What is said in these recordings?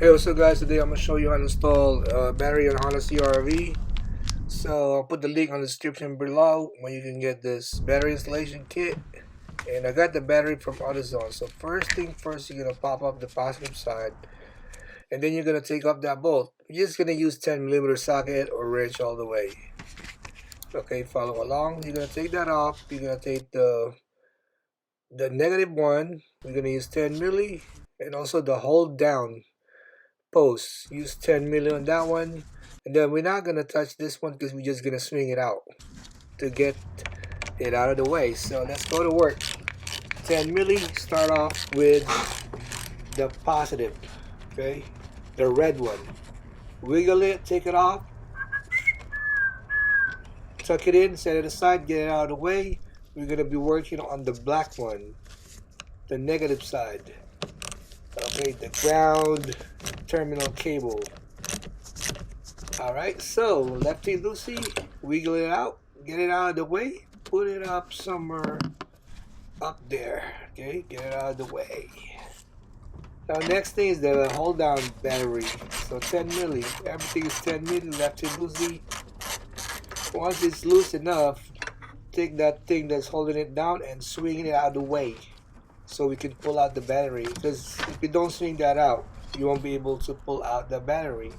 Hey, what's up guys? Today I'm going to show you how to install battery on Honda CRV. So I'll put the link on the description below where you can get this battery installation kit. And I got the battery from AutoZone. So first thing first, you're going to pop up the positive side. And then you're going to take up that bolt. You're just going to use 10mm socket or wrench all the way. Okay, follow along. You're going to take that off. You're going to take the negative one. We're going to use 10mm. And also the hold down post, use 10mm on that one, and then we're not gonna touch this one because we're just gonna swing it out to get it out of the way. So let's go to work. 10mm, start off with the positive, okay, the red one. Wiggle it, take it off, tuck it in, set it aside, get it out of the way. We're gonna be working on the black one, the negative side. Okay, the ground terminal cable. Alright, so lefty loosey, wiggle it out, get it out of the way, put it up somewhere up there. Okay, get it out of the way. Now next thing is the hold down battery. So 10mm, everything is 10mm, lefty loosey. Once it's loose enough, take that thing that's holding it down and swing it out of the way so we can pull out the battery, because if you don't swing that out, you won't be able to pull out the battery.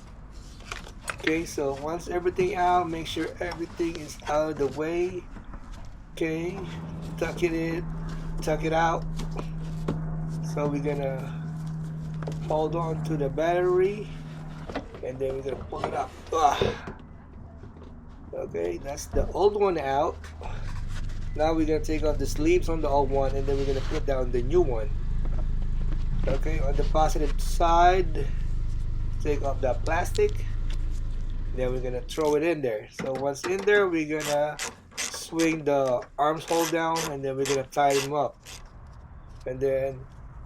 Okay, so once everything out, make sure everything is out of the way. Okay, tuck it in, tuck it out. So we're gonna hold on to the battery and then we're gonna pull it up. Okay, that's the old one out. Now we're gonna take off the sleeves on the old one and then we're gonna put down the new one. Okay, on the positive side, take off that plastic. Then we're gonna throw it in there. So once in there, we're gonna swing the arms hold down and then we're gonna tie them up and then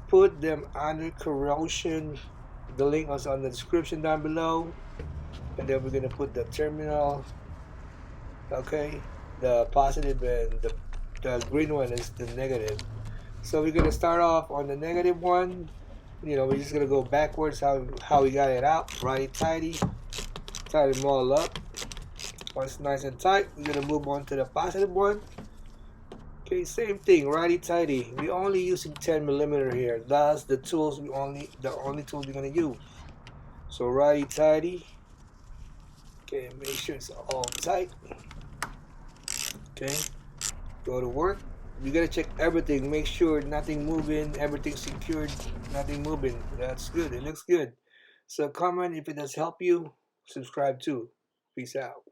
put them under corrosion. The link is on the description down below. And then we're gonna put the terminal, okay, the positive, and the green one is the negative. So we're gonna start off on the negative one. You know, we're just gonna go backwards how we got it out, righty tighty, tie them all up. Once nice and tight, we're gonna move on to the positive one. Okay, same thing, righty tighty. We're only using 10mm here. That's the tools the only tools we're gonna use. So righty tighty. Okay, make sure it's all tight. Okay, go to work. We gotta check everything, make sure nothing moving, everything secured, nothing moving. That's good, it looks good. So comment if it does help you, subscribe too. Peace out.